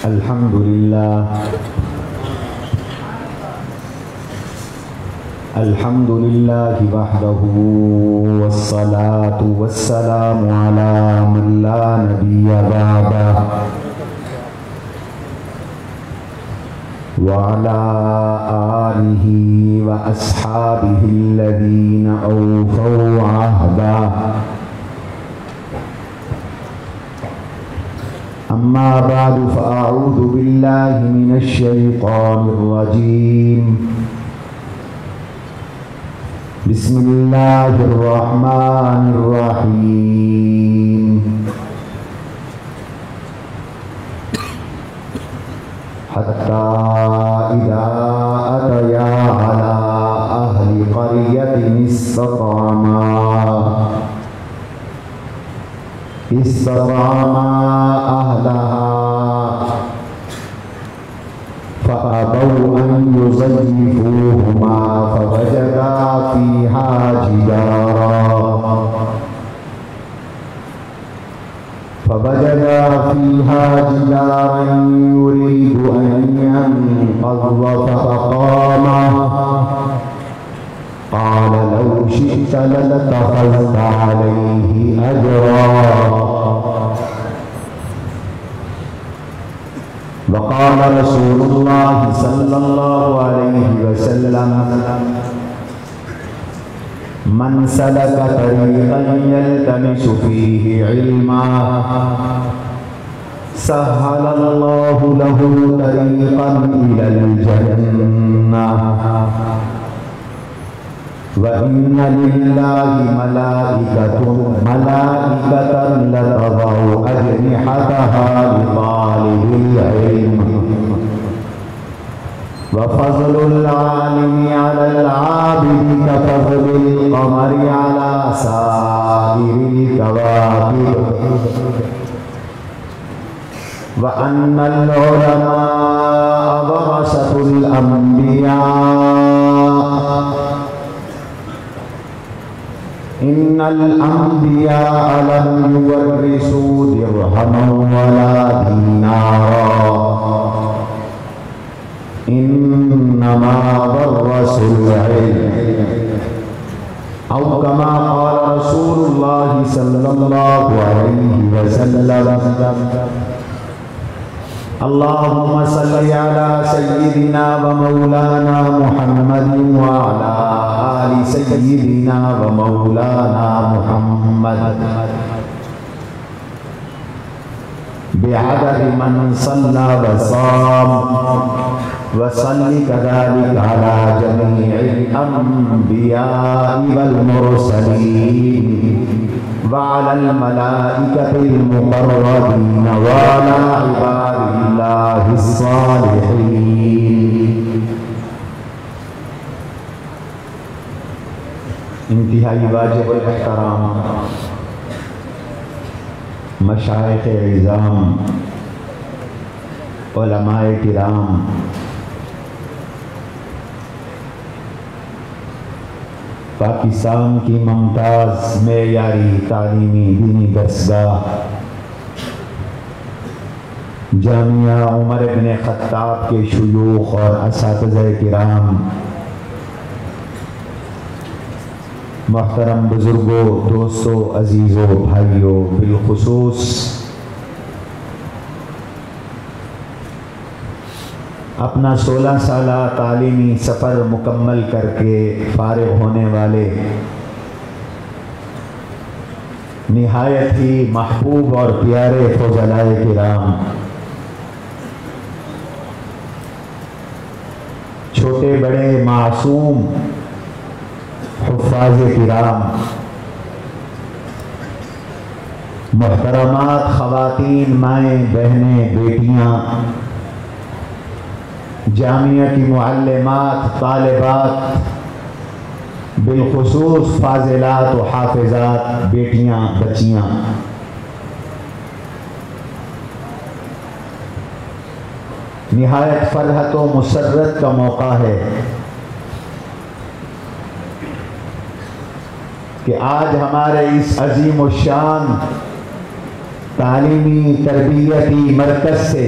الحمد لله وحده والصلاة والسلام على من لا نبي بعده وعلى آله وأصحابه الذين أوفوا عهده. أما بعد فأعوذ بالله من الشيطان الرجيم. بسم الله الرحمن الرحيم. حتى إذا أتيا على أهل قرية استطعما أهلها فأبوا أن يضيفوهما فوجدا فيها جدارا يريد أن ينقض فأقامه. قال لو شئت لاتخذت عليه أجرا. وقال رسول الله صلى الله عليه وسلم: من سلك طريقا يلتمس فيه علما سهل الله له طريقا إلى الجنة. وَإِنَّ لِلَّهِ مَلَائِكَةً لَتَضَعُ أَجْنِحَتَهَا لِطَالِبِ الْعِلْمِ. وَفَضْلُ الْعَالِمِ عَلَى الْعَابِدِ كَفَضْلِ الْقَمَرِ عَلَى سَائِرِ الْكَوَاكِبِ. وَأَنَّ الْعُلَمَاءَ وَرَثَةُ الْأَنْبِيَاءِ. إن الأنبياء لم يورثوا درهما ولا دينارا إنما ورثوا العلم. أو كما قال رسول الله صلى الله عليه وسلم: اللهم صل على سيدنا ومولانا محمد وعلى آل سيدنا ومولانا محمد بعدد من صلى وصام. وصل كذلك على جميع الأنبياء والمرسلين وعلى الملائكة المقربين وعلى عباد الله الصالحين. انتہائی واجب الاحترام مشائخ اعظام، علماء کرام، پاکستان کی ممتاز معیاری تعلیمی دینی درسگاہ جامعہ عمر بن خطاب کے شیوخ اور اساتذہ کرام، محترم بزرگوں، دوستوں، عزیزوں، بھائیوں، بالخصوص اپنا 16 سالہ تعلیمی سفر مکمل کر کے فارغ ہونے والے نہایت ہی محبوب اور پیارے فضلاء کرام، چھوٹے بڑے معصوم حفاظ کرام، محترمات خواتین، مائیں، بہنیں، بیٹیاں، جامعہ کی معلمات، طالبات، بالخصوص فاضلات و حافظات، بیٹیاں، بچیاں، نہایت فرحت و مسرت کا موقع ہے کہ آج ہمارے اس عظیم الشان تعلیمی تربیتی مرکز سے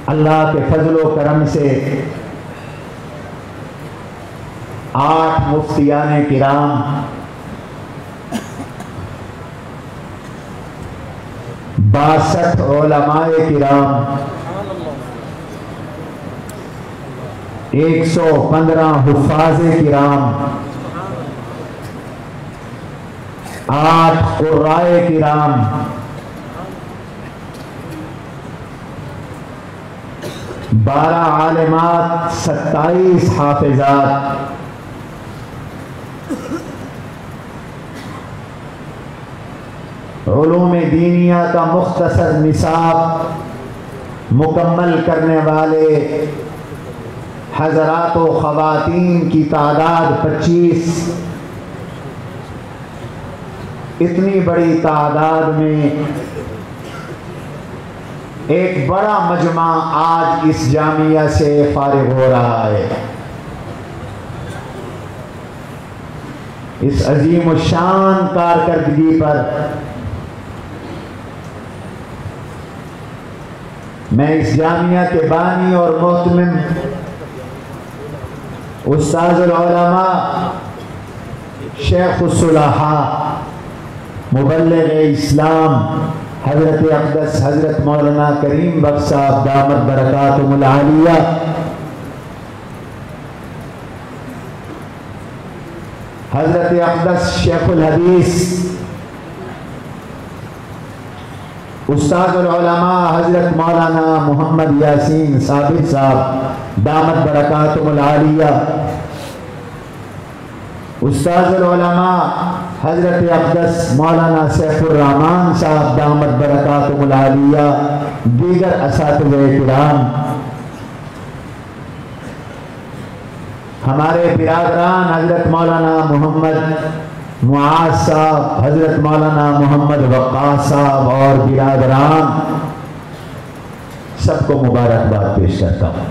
اللہ کے فضل و کرم سے 8 مفتیان کرام، 62 علماء کرام، 115 حفاظ کرام، 8 قرائے کرام، 12 عالمات، 27 حافظات، علوم دینیہ کا مختصر نصاب مکمل کرنے والے حضرات و خواتین کی تعداد 25۔ اتنی بڑی تعداد میں ایک بڑا مجمع آج اس جامعہ سے فارغ ہو رہا ہے۔ اس عظیم الشان کارکردگی پر میں اس جامعہ کے بانی اور محتمم استاذ العلماء، شیخ الصلحاء، مبلغ اسلام حضرت اقدس حضرت مولانا کریم بخش صاحب دامت برکاتہم العالیہ، حضرت اقدس شیخ الحدیث استاد العلماء حضرت مولانا محمد یاسین ثابت صاحب دامت برکاتہم العالیہ، استاد العلماء حضرت اقدس مولانا سیف الرحمن صاحب دامت برکاتہم العالیہ، دیگر اساتذہ کرام، ہمارے برادران حضرت مولانا محمد معاذ صاحب، حضرت مولانا محمد وقاص صاحب اور برادران، سب کو مبارکباد پیش کرتا ہوں۔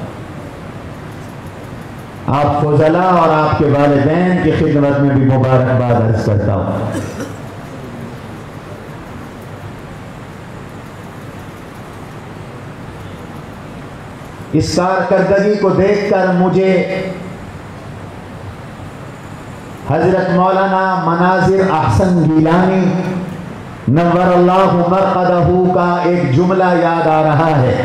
آپ فضلاء اور آپ کے والدین کی خدمت میں بھی مبارکباد عرض کرتا ہوں۔ اس کارکردگی کو دیکھ کر مجھے حضرت مولانا مناظر احسن گیلانی نور اللہ مرقدہ کا ایک جملہ یاد آ رہا ہے،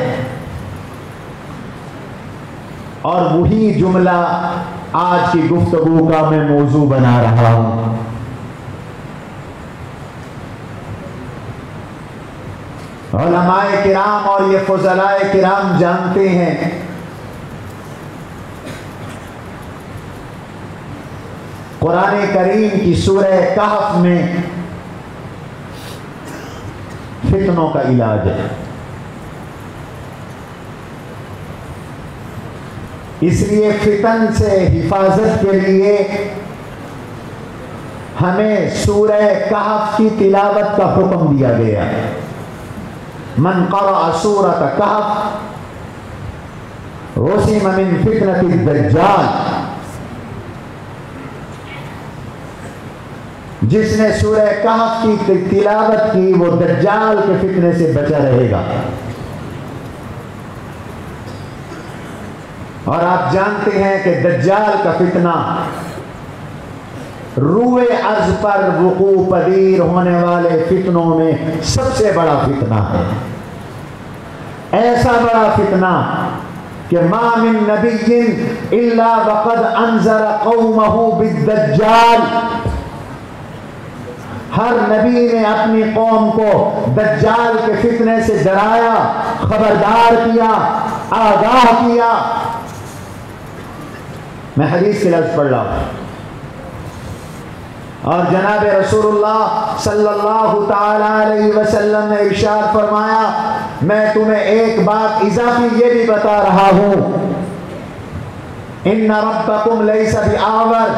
اور وہی جملہ آج کی گفتگو کا میں موضوع بنا رہا ہوں۔ علماء کرام اور یہ فضلاء کرام جانتے ہیں قرآن کریم کی سورہ کہف میں فتنوں کا علاج ہے، اس لیے فتن سے حفاظت کے لیے ہمیں سورہ کہف کی تلاوت کا حکم دیا گیا ہے۔ من قرأ سورۃ کہف عصم من فتنۃ الدجال، جس نے سورہ کہف کی تلاوت کی وہ دجال کے فتنے سے بچا رہے گا۔ اور آپ جانتے ہیں کہ دجال کا فتنہ روئے ارض پر وقوع پذیر ہونے والے فتنوں میں سب سے بڑا فتنہ ہے، ایسا بڑا فتنہ کہ ما من نبی الا وقد انذر قومہ بالدجال، ہر نبی نے اپنی قوم کو دجال کے فتنے سے ڈرایا، خبردار کیا، آگاہ کیا۔ میں حدیث کے لفظ پڑھ رہا ہوں، اور جناب رسول اللہ صلی اللہ تعالی علیہ وسلم نے ارشاد فرمایا، میں تمہیں ایک بات اضافی یہ بھی بتا رہا ہوں، ان ربکم لیس بِأَعْوَرَ،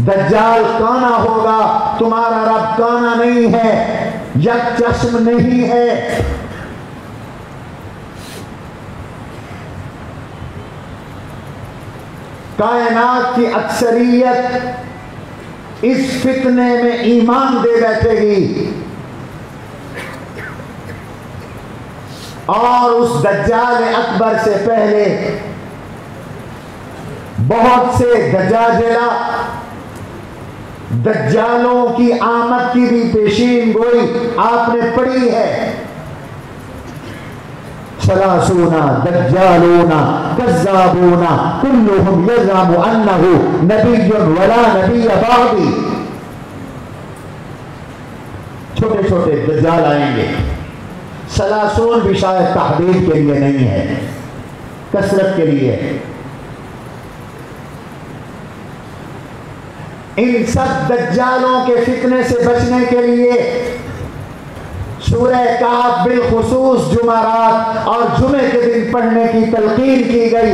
دجال کانا ہوگا، تمہارا رب کانا نہیں ہے، یک چشم نہیں ہے۔ کائنات کی اکثریت اس فتنے میں ایمان دے بیٹھے گی، اور اس دجال اکبر سے پہلے بہت سے دجاجلہ دجالوں کی آمد کی بھی پیشین گوئی آپ نے پڑھی ہے. ثلاثون دجالون کذابون کلهم یزعم انه نبی ولا نبی بعدی. چھوٹے چھوٹے دجال آئیں گے. ثلاثون بھی شاید تحدید کے لیے نہیں ہے، کثرت کے لیے. ان سب دجالوں کے فتنے سے بچنے کے لیے سورہ کہف بالخصوص جمعرات اور جمعے کے دن پڑھنے کی تلقین کی گئی،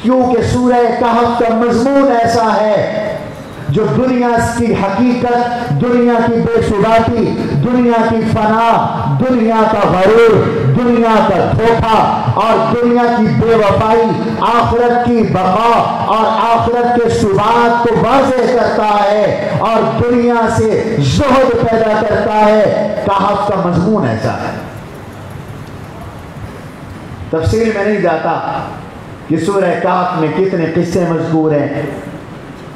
کیونکہ سورہ کہف کا مضمون ایسا ہے جو دنیا کی حقیقت، دنیا کی بے ثباتی، دنیا کی فنا، دنیا کا غرور، دنیا کا دھوکہ اور دنیا کی بے وفائی، آخرت کی بقا اور آخرت کے ثبات کو واضح کرتا ہے اور دنیا سے زہد پیدا کرتا ہے. کہف کا مضمون ایسا ہے. تفصیل میں نہیں جاتا کہ سورہ کہف میں کتنے قصے مذکور ہیں،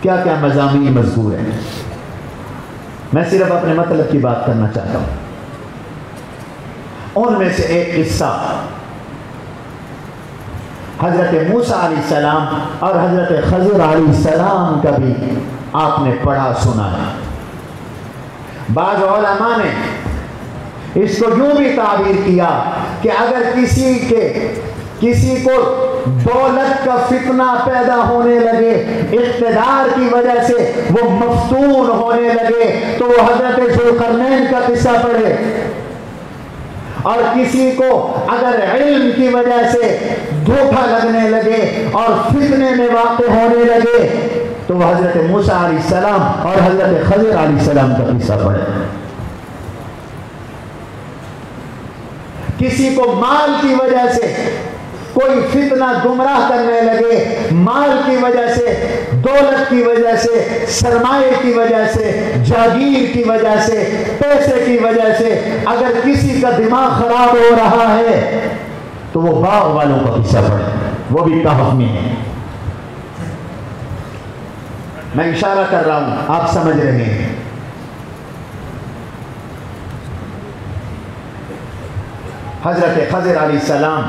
کیا کیا مضامین مذکور ہیں. میں صرف اپنے مطلب کی بات کرنا چاہتا ہوں. ان میں سے ایک قصہ حضرت موسیٰ علیہ السلام اور حضرت خضر علیہ السلام کا بھی آپ نے پڑھا سنا ہے. بعض علماء نے اس کو یوں بھی تعبیر کیا کہ اگر کسی کو دولت کا فتنہ پیدا ہونے لگے، اقتدار کی وجہ سے وہ مفتون ہونے لگے، تو وہ حضرت ذوالقرنین کا قصہ پڑھے. اور کسی کو اگر علم کی وجہ سے دھوکہ لگنے لگے اور فتنے میں واقع ہونے لگے تو وہ حضرت موسیٰ علیہ السلام اور حضرت خضر علیہ السلام کا قصہ پڑھے. کسی کو مال کی وجہ سے کوئی فتنہ گمراہ کرنے لگے، مال کی وجہ سے، دولت کی وجہ سے، سرمایے کی وجہ سے، جاگیر کی وجہ سے، پیسے کی وجہ سے اگر کسی کا دماغ خراب ہو رہا ہے تو وہ باغ والوں کا قصہ پڑھے، وہ بھی کہف میں ہے. میں اشارہ کر رہا ہوں، آپ سمجھ رہے ہیں. حضرت خضر علیہ السلام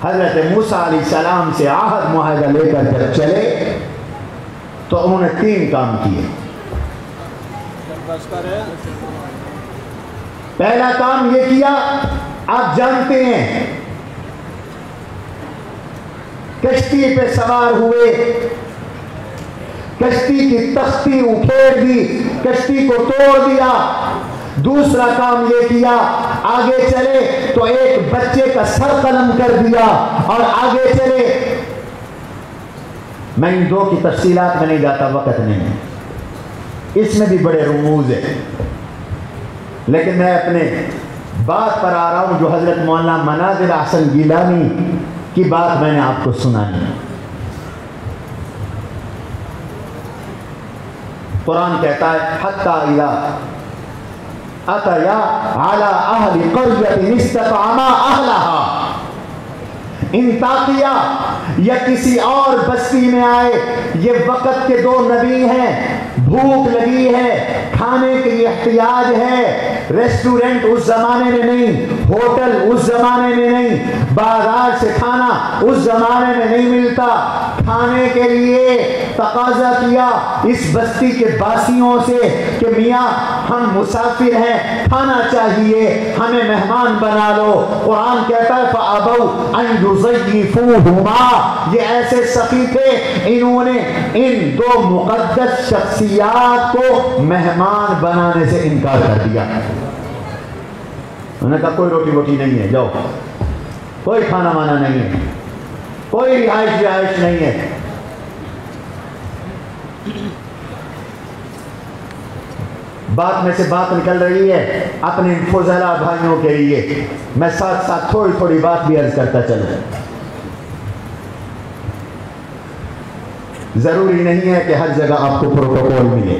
حضرت موسیٰ علیہ السلام سے عہد معاہدہ لے کر جب چلے تو انہوں نے 3 کام کیے. پہلا کام یہ کیا، آپ جانتے ہیں، کشتی پہ سوار ہوئے، کشتی کی تختی اکھیڑ دی، کشتی کو توڑ دیا. دوسرا کام یہ کیا، آگے چلے تو ایک بچے کا سر قلم کر دیا اور آگے چلے. میں ان 2 کی تفصیلات میں نہیں جاتا، وقت نہیں ہے، اس میں بھی بڑے رموز ہیں، لیکن میں اپنے بات پر آ رہا ہوں جو حضرت مولانا مناظر احسن گیلانی کی بات میں نے آپ کو سنانی ہے. قرآن کہتا ہے حَتَّى إِذَا أَتَيَا عَلَىٰ أَهْلِ قَرْيَةٍ اسْتَطْعَمَا أَهْلَهَا. انطاکیہ یا کسی اور بستی میں آئے، یہ وقت کے 2 نبی ہیں، بھوک لگی ہے، کھانے کی احتیاج ہے. ریسٹورنٹ اس زمانے میں نہیں، ہوٹل اس زمانے میں نہیں، بازار سے کھانا اس زمانے میں نہیں ملتا. کھانے کے لیے تقاضا کیا اس بستی کے باسیوں سے کہ میاں ہم مسافر ہیں، کھانا چاہیے، ہمیں مہمان بنا لو. قرآن کہتا ہے فَأَبَوْا أَن يُضَيِّفُوهُمَا. یہ ایسے سخی تھے، انہوں نے ان 2 مقدس شخصیات کو مہمان بنانے سے انکار کر دیا. انہوں نے کہا کوئی روٹی ووٹی نہیں ہے، جاؤ، کوئی کھانا وانا نہیں ہے، کوئی رہائش نہیں ہے. بات میں سے بات نکل رہی ہے اپنے فضلاء بھائیوں کے لیے، میں ساتھ ساتھ تھوڑی تھوڑی بات بھی عرض کرتا چلوں. ضروری نہیں ہے کہ ہر جگہ آپ کو پروٹوکول ملے.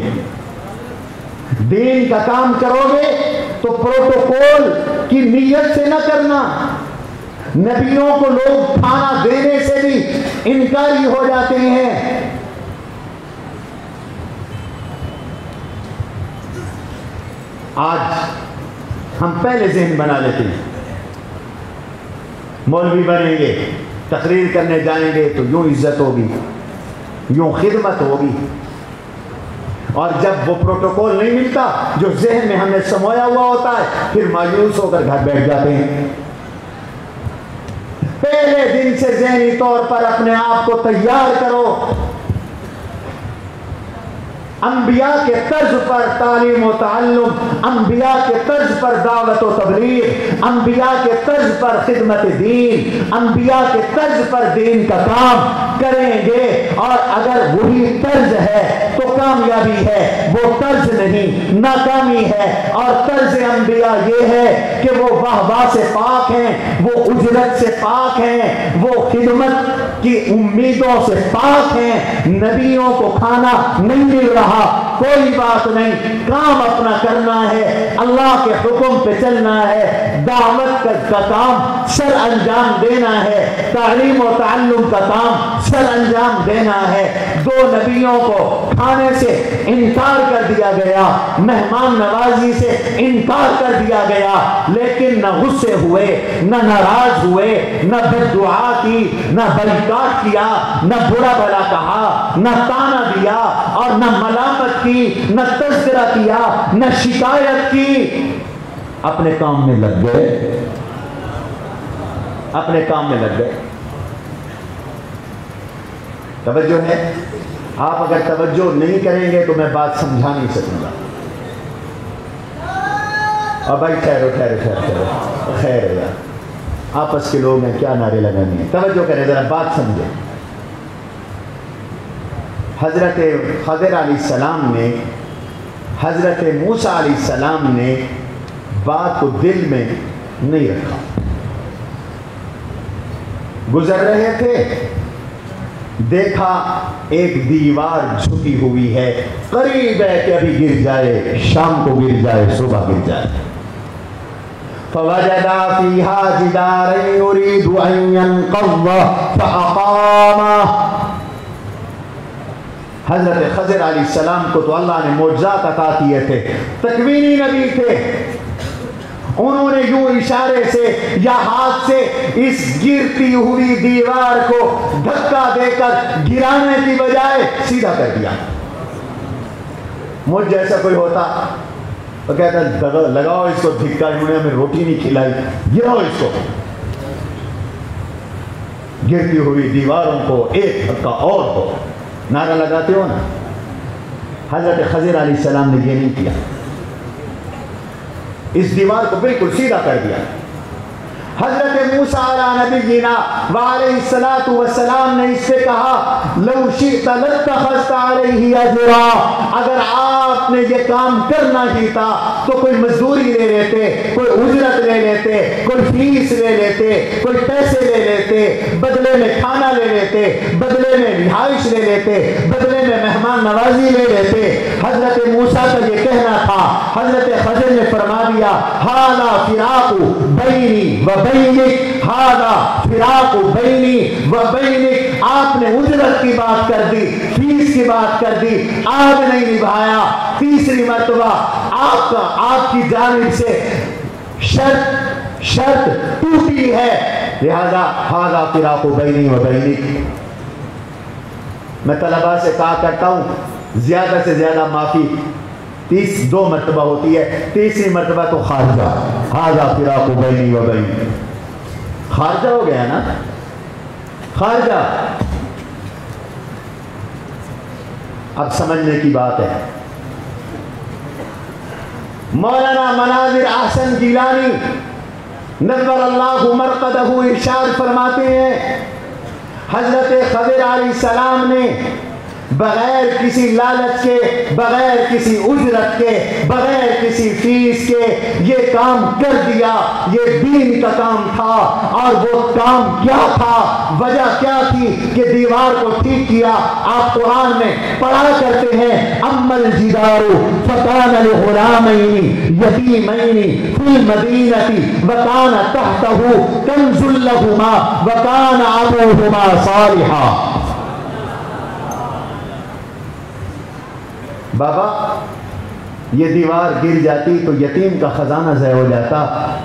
دین کا کام کرو گے تو پروٹوکول کی نیت سے نہ کرنا، نبیوں کو لوگ کھانا دینے سے بھی انکاری ہو جاتے ہیں۔ آج ہم پہلے ذہن بنا لیتے ہیں، مولوی بنیں گے، تقریر کرنے جائیں گے تو یوں عزت ہوگی، یوں خدمت ہوگی، اور جب وہ پروٹوکول نہیں ملتا جو ذہن میں ہم نے سمویا ہوا ہوتا ہے، پھر مایوس ہو کر گھر بیٹھ جاتے ہیں۔ پہلے دن سے ذہنی طور پر اپنے آپ کو تیار کرو، انبیاء کے طرز پر تعلیم و تعلم، انبیاء کے طرز پر دعوت و تبلیغ، انبیاء کے طرز پر خدمت دین، انبیاء کے طرز پر دین کا کام کریں گے، اور اگر وہی طرز ہے تو کامیابی ہے، وہ طرز نہیں ناکامی ہے۔ اور طرز انبیاء یہ ہے کہ وہ واہ سے پاک ہیں، وہ اجرت سے پاک ہیں، وہ خدمت کی امیدوں سے پاک ہیں۔ نبیوں کو کھانا نہیں مل رہا، کوئی بات نہیں، کام اپنا کرنا ہے، اللہ کے حکم پہ چلنا ہے، دعوت کا کام سر انجام دینا ہے، تعلیم و تعلم کا کام سر انجام دینا ہے۔ دو نبیوں کو کھانے سے انکار کر دیا گیا، مہمان نوازی سے انکار کر دیا گیا، لیکن نہ غصے ہوئے، نہ ناراض ہوئے، نہ بد دعا کی، نہ بائیکاٹ کیا، نہ برا بھلا کہا، نہ تانا دیا، اور نہ ملامت کی، نہ تذکرہ کیا، نہ شکایت کی، اپنے کام میں لگ گئے، اپنے کام میں لگ گئے۔ توجہ ہے؟ آپ اگر توجہ نہیں کریں گے تو میں بات سمجھا نہیں سکوں گا۔ اور بھائی ٹھہرو ٹھہرو ٹھہرو ٹھہرو، خیر ہے یار، آپس کے لوگ ہیں، کیا نعرے لگانے ہیں، توجہ کریں ذرا، بات سمجھیں۔ حضرت خضر علیہ السلام نے، حضرت موسیٰ علیہ السلام نے بات کو دل میں نہیں رکھا، گزر رہے تھے، دیکھا ایک دیوار جھکی ہوئی ہے، قریب ہے کہ ابھی گر جائے، شام کو گر جائے، صبح گر جائے۔ فَوَجَدَا فِيهَا جِدَارًا يُرِيدُ أَن يَنقَضَّ فَأَقَامَهُ۔ حضرت خضر علیہ السلام کو تو اللہ نے معجزات عطا کیے تھے، تکوینی نبی تھے، انہوں نے یوں اشارے سے یا ہاتھ سے اس گرتی ہوئی دیوار کو دھکا دے کر گرانے کی بجائے سیدھا کر دیا۔ مجھ جیسا کوئی ہوتا تو کہتا لگاؤ اس کو دھکا، انہوں نے ہمیں روٹی نہیں کھلائی، گراؤ اس کو۔ گرتی ہوئی دیواروں کو ایک دھکا اور ہو، نعرہ لگاتے ہو نا۔ حضرت خضر علیہ السلام نے یہ نہیں کیا، اس دیوار کو بالکل سیدھا کر دیا۔ حضرت موسیٰ علیہ نبینا وعلیہ الصلاۃ والسلام نے اس سے کہا لو شئت لاتخذت علیہ اجرا، اگر آپ نے یہ کام کرنا ہی تھا تو کوئی مزدوری لے لیتے، کوئی اجرت لے لیتے، کوئی فیس لے لیتے، کوئی پیسے لے لیتے، بدلے میں کھانا لے لیتے، بدلے میں رہائش لے لیتے، بدلے میں مہمان نوازی لے لیتے۔ حضرت موسیٰ کا یہ کہنا تھا، حضرت خضر نے فرما دیا ھذا فراق بینی و بینک، ھذا فراق بینی و بینک۔ آپ نے اجرت کی بات کر دی، فیس کی بات کر دی، آپ نہیں نبھایا۔ تیسری مرتبہ آپ کی جانب سے شرط ٹوٹی ہے، لہذا ھذا فراق بینی و بینک۔ میں طلباء سے کہا کرتا ہوں زیادہ سے زیادہ معافی 2 مرتبہ ہوتی ہے، تیسری مرتبہ تو خارجہ، ھذا فراق بینی و بینک، خارجہ ہو گیا نا، خارجہ۔ اب سمجھنے کی بات ہے، مولانا مناظر احسن گیلانی نور اللہ مرقدہ ارشاد فرماتے ہیں حضرت خضر علیہ السلام نے بغیر کسی لالچ کے، بغیر کسی اجرت کے، بغیر کسی فیس کے یہ کام کر دیا۔ یہ دین کا کام تھا، اور وہ کام کیا تھا، وجہ کیا تھی کہ دیوار کو ٹھیک کیا؟ آپ قرآن میں پڑھا کرتے ہیں اما الجدار فکان لغلامین یتیمین فی المدینہ وکان تحتہ کنز لہما وکان ابوہما صالحا۔ بابا یہ دیوار گر جاتی تو یتیم کا خزانہ ضائع ہو جاتا،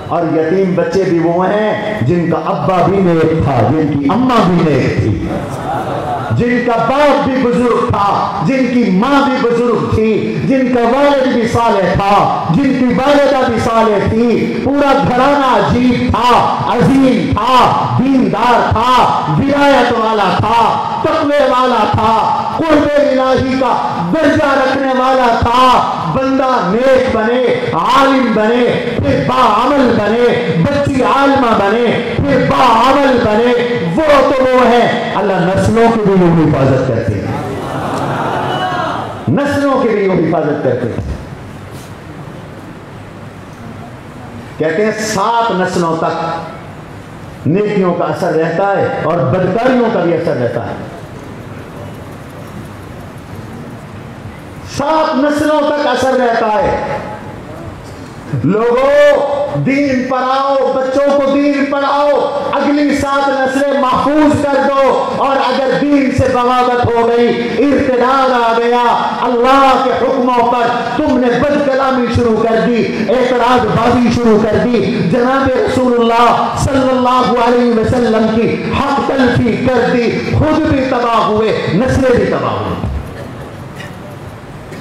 اور یتیم بچے بھی وہ ہیں جن کا ابا بھی نیک تھا، جن کی اماں بھی نیک تھی، جن کا باپ بھی بزرگ تھا، جن کی ماں بھی بزرگ تھی، جن کا والد بھی صالح تھا، جن کی والدہ بھی صالح تھی، پورا گھرانہ عجیب تھا، عظیم تھا، دیندار تھا، ولایت والا تھا، تقوی والا تھا، قرب الہی کا درجہ رکھنے والا تھا۔ بندہ نیک بنے، عالم بنے، پھر باعمل بنے، بچی عالمہ بنے، پھر باعمل بنے، وہ تو وہ ہے۔ اللہ نسلوں کی بھی یوں حفاظت کرتے ہیں، نسلوں کی بھی یوں حفاظت کرتے ہیں۔ کہتے ہیں 7 نسلوں تک نیکیوں کا اثر رہتا ہے اور بدکاریوں کا بھی اثر رہتا ہے۔ 7 نسلوں تک اثر رہتا ہے۔ لوگوں دین پڑھاؤ، بچوں کو دین پڑھاؤ، اگلی 7 نسلیں محفوظ کر دو، اور اگر دین سے بغاوت ہو گئی، ارتداد آ گیا، اللہ کے حکموں پر تم نے بد کلامی شروع کر دی، اعتراض بازی شروع کر دی، جناب رسول اللہ صلی اللہ علیہ وسلم کی حق تلفی کر دی، خود بھی تباہ ہوئے، نسلیں بھی تباہ ہوئے۔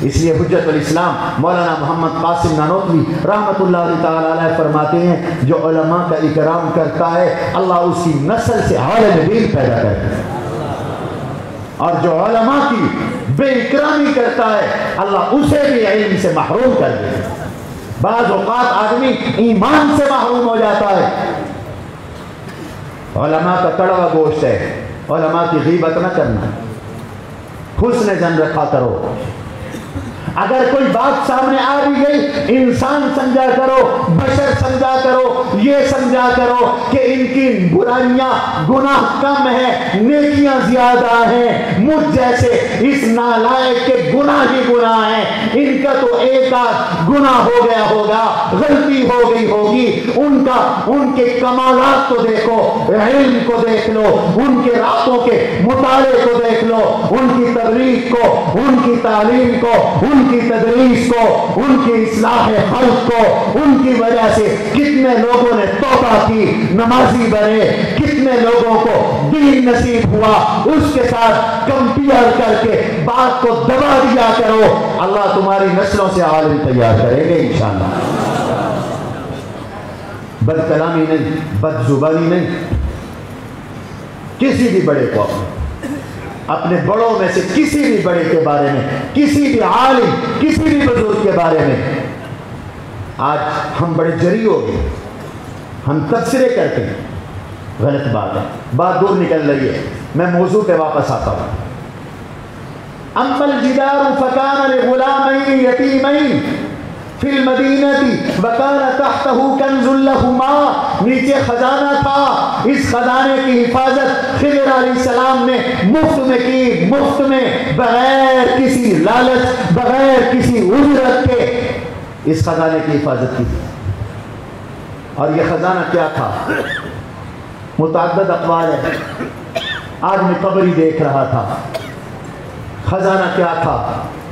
اس لیے حجت الاسلام مولانا محمد قاسم نانوتوی رحمت اللہ تعالی علیہ فرماتے ہیں جو علماء کا اکرام کرتا ہے اللہ اس کی نسل سے عالم دین پیدا کرتا ہے، اور جو علماء کی بے اکرامی کرتا ہے اللہ اسے بھی علم سے محروم کر دیتا ہے۔ بعض اوقات آدمی ایمان سے محروم ہو جاتا ہے۔ علماء کا کڑوا گوشت ہے، علماء کی غیبت نہ کرنا، حسن زن رکھا کرو۔ اگر کوئی بات سامنے آ بھی گئی، انسان سمجھا کرو، بشر سمجھا کرو، یہ سمجھا کرو کہ ان کی برائیاں گناہ کم ہے، نیکیاں زیادہ ہیں، مجھ جیسے اس نالائق کے گناہ ہی گناہ ہیں، ان کا تو ایک آدھ گناہ ہو گیا ہوگا، غلطی ہو گئی ہوگی، ان کے کمالات کو دیکھو، علم کو دیکھ لو، ان کے راتوں کے مطالعے کو دیکھ لو، ان کی تبلیغ کو، ان کی تعلیم کو، ان کی تدریس کو، ان کی اصلاح خلق کو، ان کی وجہ سے کتنے لوگوں نے توبہ کی، نمازی بنے، کتنے لوگوں کو دین نصیب ہوا۔ اس کے ساتھ کمپیئر کر کے بات کو دبا دیا کرو، اللہ تمہاری نسلوں سے عالم تیار کرے گے انشاءاللہ۔ بد کلامی نہیں، بد زبانی نہیں، کسی بھی بڑے کو اپنے بڑوں میں سے کسی بھی بڑے کے بارے میں، کسی بھی عالم، کسی بھی بزرگ کے بارے میں آج ہم بڑے جری ہو گئے، ہم تبصرے کرتے ہیں، غلط بات ہے، بات دور نکل رہی ہے، میں موضوع پہ واپس آتا ہوں۔ اما الجدار فکان لغلامین یتیمین فی المدینہ وکان تحتہ کنز لہما، نیچے خزانہ تھا، اس خزانے کی حفاظت خضر علیہ السلام نے مفت میں کی، مفت میں، بغیر کسی لالچ، بغیر کسی اجرت کے اس خزانے کی حفاظت کی۔ اور یہ خزانہ کیا تھا؟ متعدد اقوال ہے، آج میں قبری دیکھ رہا تھا، خزانہ کیا تھا؟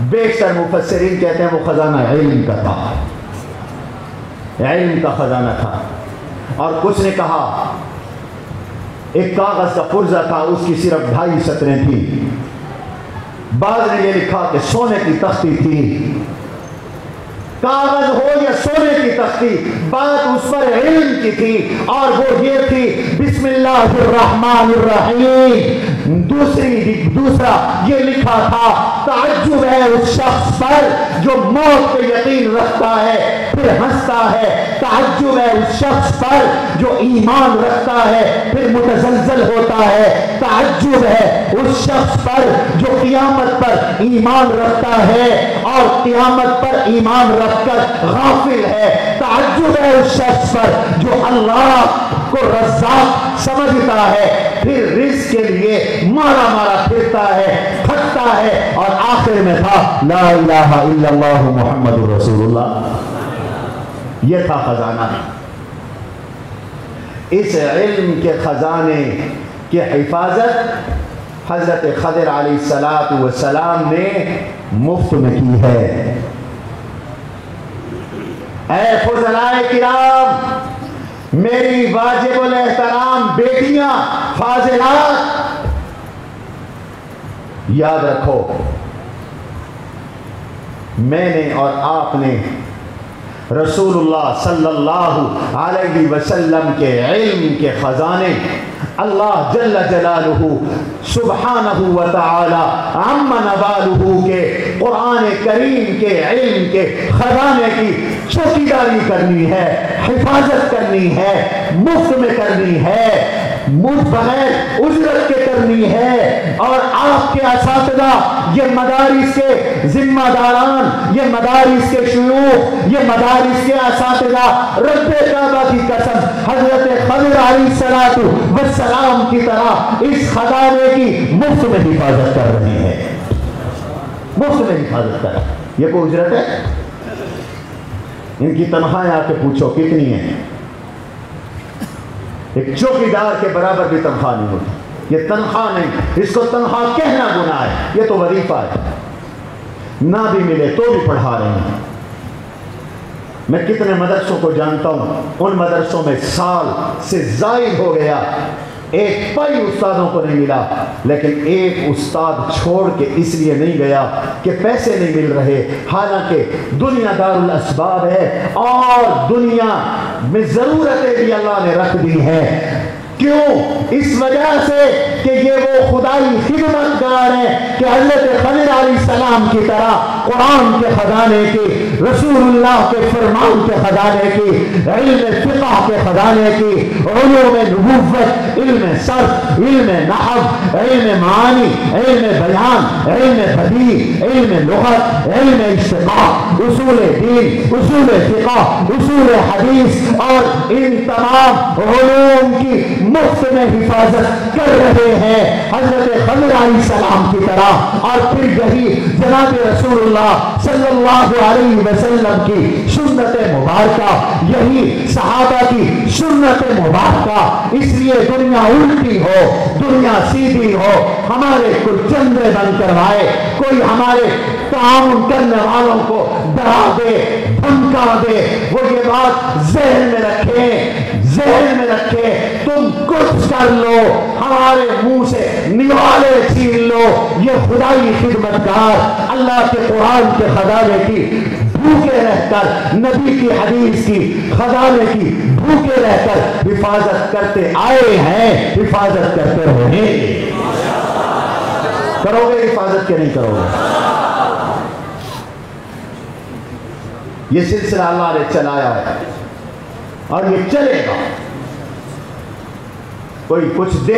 بیشتر مفسرین کہتے ہیں وہ خزانہ علم کا تھا، علم کا خزانہ تھا۔ اور کچھ نے کہا ایک کاغذ کا پرزہ تھا، اس کی صرف 2.5 سطریں تھیں، بعض نے یہ لکھا کہ سونے کی تختی تھی، کاغذ ہو یا سونے کی تختی، بات اس پر علم کی تھی، اور وہ یہ تھی بسم اللہ الرحمن الرحیم دوسرا یہ لکھا تھا تعجب ہے اس شخص پر جو موت پہ یقین رکھتا ہے پھر ہنستا ہے، تعجب ہے اس شخص پر جو ایمان رکھتا ہے پھر متزلزل ہوتا ہے، تعجب ہے اس شخص پر جو قیامت پر ایمان رکھتا ہے اور قیامت پر ایمان رکھ کر غافل ہے، تعجب ہے اس شخص پر جو اللہ کو رزاق سمجھتا ہے پھر رزق کے لیے مارا مارا پھرتا ہے، تھکتا ہے، اور آخر میں تھا لا الہ الا اللہ محمد رسول اللہ۔ یہ تھا خزانہ۔ اس علم کے خزانے کی حفاظت حضرت خضر علیہ السلام نے مفت میں کی ہے۔ اے فضلائے کرام، میری واجب الاحترام بیٹیاں فاضلات، یاد رکھو میں نے اور آپ نے رسول اللہ صلی اللہ علیہ وسلم کے علم کے خزانے اللہ جل جلالہ سبحانہ وتعالی عم نوالہ کے قرآن کریم کے علم کے خزانے کی چوکیداری کرنی ہے، حفاظت کرنی ہے، مفت میں کرنی ہے، بغیر اجرت کے کرنی ہے۔ اور آپ کے اساتذہ، یہ مدارس کے ذمہ داران، یہ مدارس کے شیوخ، یہ مدارس کے اساتذہ رب کعبہ کی قسم حضرت خضر علیہ السلام کی طرح اس خزانے کی مفت میں حفاظت کر رہے ہیں، مفت میں حفاظت کر رہے ہیں۔ یہ کوئی اجرت ہے؟ ان کی تنخواہیں آ کے پوچھو کتنی ہیں؟ ایک چوکیدار کے برابر بھی تنخواہ نہیں ہوتی۔ یہ تنخواہ نہیں، اس کو تنخواہ کہنا گناہ ہے، یہ تو وظیفہ ہے، نہ بھی ملے تو بھی پڑھا رہے ہیں۔ میں کتنے مدرسوں کو جانتا ہوں، ان مدرسوں میں سال سے زائد ہو گیا، ایک پائی استادوں کو نہیں ملا، لیکن ایک استاد چھوڑ کے اس لیے نہیں گیا کہ پیسے نہیں مل رہے، حالانکہ دنیا دار الاسباب ہے اور دنیا میں ضرورتیں بھی اللہ نے رکھ دی ہیں۔ کیوں؟ اس وجہ سے کہ یہ وہ خدائی خدمت گار ہیں کہ حضرت خضر علیہ السلام کی طرح قرآن کے خزانے کی، رسول اللہ کے فرمان کے خزانے کی، علم فقہ کے خزانے کی، علوم نبوت، علم صرف، علم نحو، علم معانی، علم بیان، علم بدیع، علم لغت، علم اشتقاق، اصول دین، اصول فقہ، اصول حدیث، اور ان تمام علوم کی مفت میں حفاظت کر رہے ہیں حضرت خضر علیہ السلام کی طرح۔ اور پھر یہی جناب رسول اللہ صلی اللہ علیہ وسلم کی سنت مبارکہ، یہی صحابہ کی سنت مبارکہ، اس لیے دنیا الٹی ہو، دنیا سیدھی ہو، ہمارے کوئی چندے بند کروائے، کوئی ہمارے تعاون کرنے والوں کو ڈرا دے، دھمکا دے، وہ یہ بات ذہن میں رکھیں، ذہن میں رکھے، تم کچھ کر لو، ہمارے منہ سے نوالے چھین لو، یہ خدائی خدمتگار اللہ کے قرآن کے خزانے کی بھوکے رہ کر، نبی کی حدیث کی خزانے کی بھوکے رہ کر حفاظت کرتے آئے ہیں، حفاظت کرتے رہیں۔ کرو گے حفاظت کے نہیں کرو گے؟ یہ سلسلہ اللہ نے چلایا ہے اور یہ چلے گا۔ کوئی کچھ دے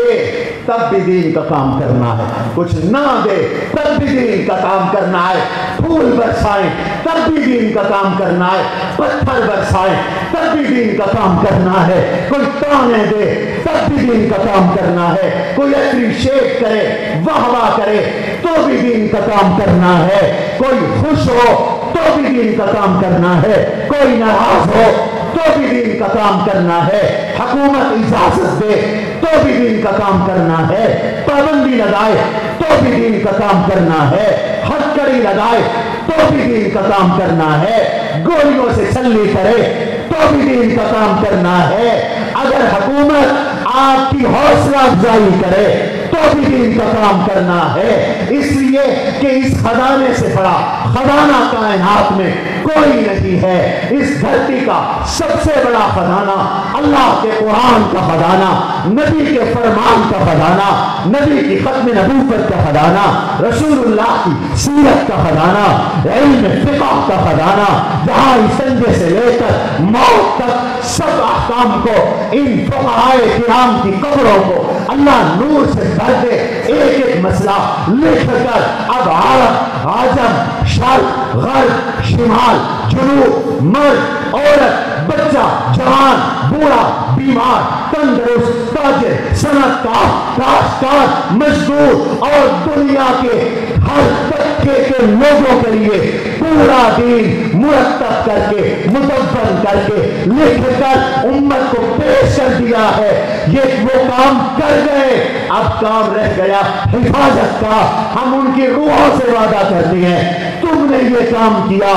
تب بھی دین کا کام کرنا ہے، کچھ نہ دے تب بھی دین کا کام کرنا ہے، پھول برسائیں تب بھی دین کا کام کرنا ہے، پتھر برسائیں تب بھی دین کا کام کرنا ہے، کوئی تانے دے تب بھی دین کا کام کرنا ہے، کوئی اپریشیٹ کرے، واہ واہ کرے تو بھی دین کا کام کرنا ہے، کوئی خوش ہو تو بھی دین کا کام کرنا ہے، کوئی ناراض ہو تو بھی دین کا کام کرنا ہے، حکومت اجازت دے تو بھی دین کا کام کرنا ہے، پابندی لگائے تو بھی دین کا کام کرنا ہے، ہتھکڑی لگائے تو بھی دین کا کام کرنا ہے، گولیوں سے سلی کرے تو بھی دین کا کام کرنا ہے، اگر حکومت آپ کی حوصلہ افزائی کرے تو بھی دین کا کام کرنا ہے، اس لیے کہ اس خزانے سے بڑا خزانہ کائنات میں کوئی نہیں ہے۔ اس دھرتی کا سب سے بڑا خزانہ اللہ کے قرآن کا خزانہ، نبی کے فرمان کا خزانہ، نبی کی ختم نبوت کا خزانہ، رسول اللہ کی سیرت کا خزانہ، علم فقہ کا خزانہ، جہاں سنجے سے لے کر موت تک سب احکام کو ان فقہائے کرام کی قبروں کو اللہ نور سے بھر دے، ایک ایک مسئلہ لکھ کر اب عرب، عجم، شرق، غرب، شمال، جنوب، مرد، عورت، بچہ، جوان، بوڑھا، بیمار، تندرست، تاجر، صنعت کار، کاشتکار، مزدور اور دنیا کے ہر طبقے کے لوگوں کے لیے پورا دین مرتب کر کے، مدبر کر کے، لکھ کر امت کو پیش کر دیا ہے۔ یہ وہ کام کر گئے، اب کام رہ گیا حفاظت کا۔ ہم ان کی روحوں سے وعدہ کرتے ہیں، تم نے یہ کام کیا،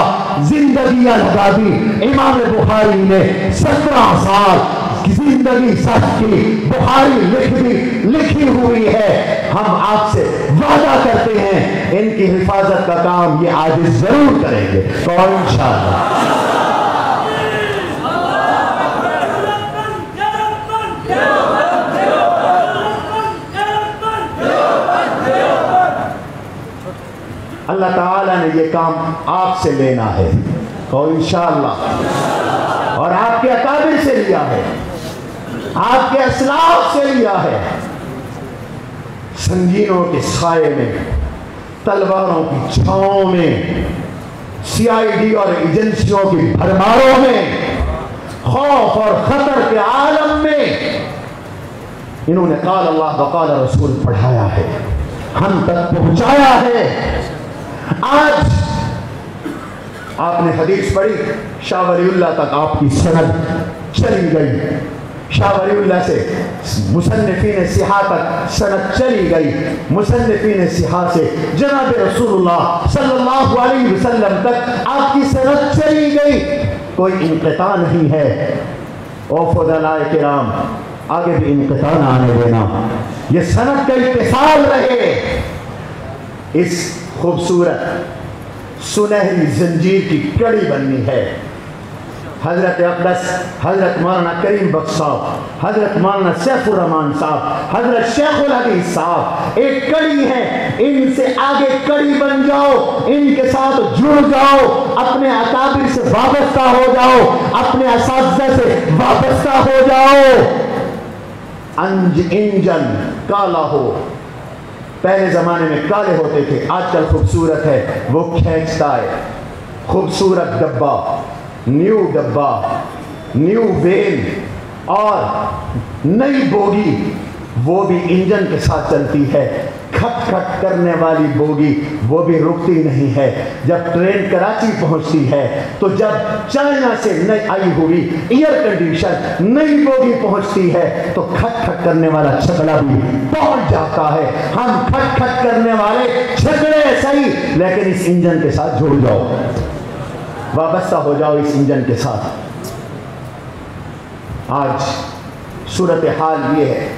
زندگیاں لگا دی۔ امام بخاری نے 17 سال زندگی سخت کی، بخاری لکھی ہوئی ہے۔ ہم آپ سے وعدہ کرتے ہیں ان کی حفاظت کا کام یہ آج ضرور کریں گے اور انشاءاللہ۔ اللہ تعالیٰ نے یہ کام آپ سے لینا ہے اور انشاءاللہ، اور آپ کے اکابر سے لیا ہے، آپ کے اسلاف سے لیا ہے۔ سنگینوں کے سائے میں، تلواروں کی چھاؤں میں، CID اور ایجنسیوں کی بھرماروں میں، خوف اور خطر کے عالم میں انہوں نے قال اللہ وقال رسول پڑھایا ہے، ہم تک پہنچایا ہے۔ آج آپ نے حدیث پڑھی، شاہ ولی اللہ تک آپ کی سند چلی گئی، شاہ ولی اللہ سے مصنفین صحاح تک سند چلی گئی، مصنفین صحاح سے جناب رسول اللہ صلی اللہ علیہ وسلم تک آپ کی سند چلی گئی، کوئی انقطاع نہیں ہے۔ او فضلاء کرام، آگے بھی انقطاع نہ آنے دینا، یہ سند کا اتصال رہے۔ اس خوبصورت سنہری زنجیر کی کڑی بننی ہے۔ حضرت اقدس حضرت مولانا کریم بخش صاحب، حضرت مولانا سیف الرحمان صاحب، حضرت شیخ الحدیث صاحب ایک کڑی ہے، ان سے آگے کڑی بن جاؤ، ان کے ساتھ جڑ جاؤ، اپنے اکابر سے وابستہ ہو جاؤ، اپنے اساتذہ سے وابستہ ہو جاؤ۔ انجن کالا ہو، پہلے زمانے میں کالے ہوتے تھے، آج کل خوبصورت ہے، وہ کھینچتا ہے۔ خوبصورت ڈبہ، نیو ڈبہ، نیو وین اور نئی بوگی، وہ بھی انجن کے ساتھ چلتی ہے۔ کھٹ کھٹ کرنے والی بوگی وہ بھی رکتی نہیں ہے۔ جب ٹرین کراچی پہنچتی ہے تو جب چائنا سے نئی آئی ہوئی ایئر کنڈیشن نئی بوگی پہنچتی ہے تو کھٹ کھٹ کرنے والا چھکڑا بھی پہنچ جاتا ہے۔ ہم کھٹ کھٹ کرنے والے چھکڑے صحیح، لیکن اس انجن کے ساتھ جڑ جاؤ، وابستہ ہو جاؤ اس انجن کے ساتھ۔ آج صورتحال یہ ہے،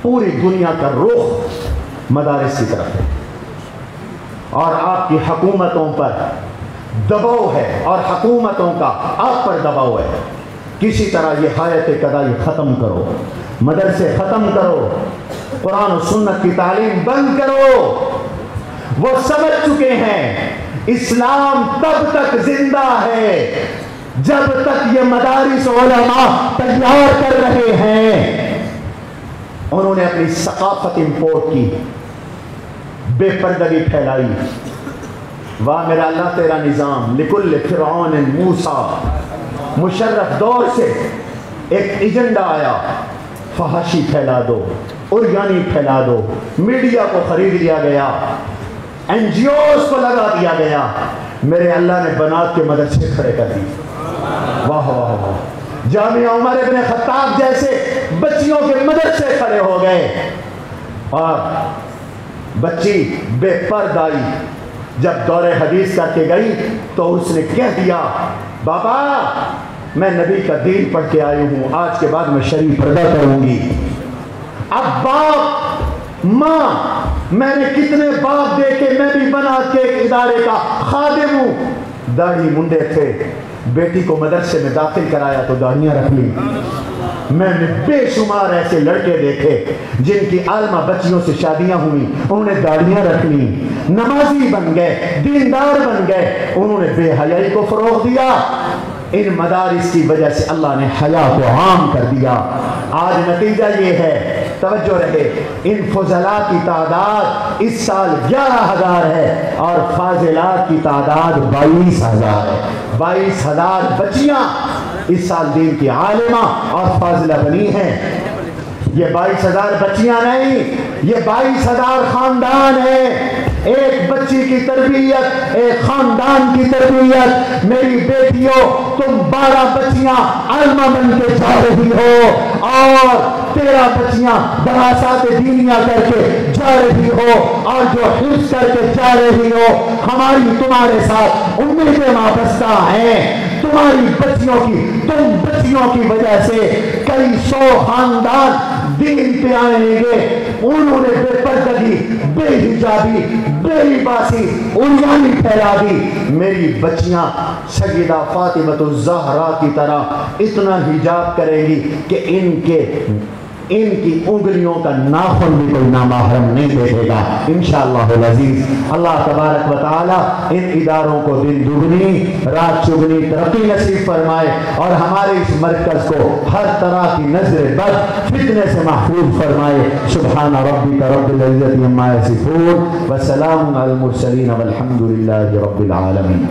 پوری دنیا کا رخ مدارس کی طرف ہے، اور آپ کی حکومتوں پر دباؤ ہے، اور حکومتوں کا آپ پر دباؤ ہے۔ کسی طرح یہ حیات قضائی ختم کرو، مدرسے ختم کرو، قرآن و سنت کی تعلیم بند کرو۔ وہ سمجھ چکے ہیں اسلام تب تک زندہ ہے جب تک یہ مدارس علماء تیار کر رہے ہیں۔ انہوں نے اپنی ثقافت امپورٹ کی، بے پردگی پھیلائی۔ واہ میرا اللہ تیرا نظام، لکل فرعون موسیٰ۔ مشرف دور سے ایک ایجنڈا آیا، فحاشی پھیلا دو، عریانی پھیلا دو، میڈیا کو خرید لیا گیا، NGOs کو لگا دیا گیا۔ میرے اللہ نے بنات کے مدرسے کھڑے کر دی۔ واہ واہ واہ، جامعہ عمر ابن خطاب جیسے بچیوں کے مدرسے کھڑے ہو گئے، اور بچی بے پردہ آئی، جب دور حدیث کر کے گئی تو اس نے کہہ دیا، بابا میں نبی کا دین پڑھ کے آئی ہوں، آج کے بعد میں شرعی پردہ کروں گی۔ اب باپ ماں، میں نے کتنے باپ دیکھے، میں بھی بنا کے ایک ادارے کا خادم ہوں، داڑھی منڈے تھے، بیٹی کو مدرسے میں داخل کرایا تو داڑھیاں رکھ لی۔ میں نے بے شمار ایسے لڑکے دیکھے جن کی عالمہ بچیوں سے شادیاں ہوئی، انہوں نے داڑھیاں رکھ لی، نمازی بن گئے، دیندار بن گئے، انہوں نے بے حیائی کو فروغ دیا۔ ان مدارس کی وجہ سے اللہ نے حیا کو عام کر دیا۔ آج نتیجہ یہ ہے، توجہ رہے، ان فضلاء کی تعداد اس سال 11,000 ہے اور فاضلات کی تعداد 22,000 ہے۔ 22,000 بچیاں اس سال دین کی عالمہ اور فاضلہ بنی ہیں۔ یہ 22,000 بچیاں نہیں، یہ 22,000 خاندان ہیں۔ ایک بچی کی تربیت ایک خاندان کی تربیت۔ میری بیٹیوں، تم 12 بچیاں عالمہ بن کے جا رہی ہو اور 13 بچیاں دراسات دینیہ کر کے جا رہی ہو اور جو حفظ کر کے جا رہی ہو۔ ہماری تمہارے ساتھ امیدیں وابستہ ہیں۔ تمہاری تم بچیوں کی وجہ سے کئی 100 خاندان دین پہ آئیں گے۔ انہوں نے بے پردگی، بے حجابی، بے لباسی، عریانی پھیلا دی۔ میری بچیاں سیدہ فاطمہ الزہرا کی طرح اتنا حجاب کریں گی کہ ان کی انگلیوں کا ناخن بھی کوئی نامحرم نہیں دیکھے گا انشاءاللہ العزیز۔ اللہ تبارک و تعالی ان اداروں کو دن دگنی رات چگنی ترقی نصیب فرمائے اور ہمارے اس مرکز کو ہر طرح کی نظر بد فتنے سے محفوظ فرمائے۔ سبحان ربک رب العزت عما یصفون وسلام علی المرسلین والحمد للہ رب العالمین۔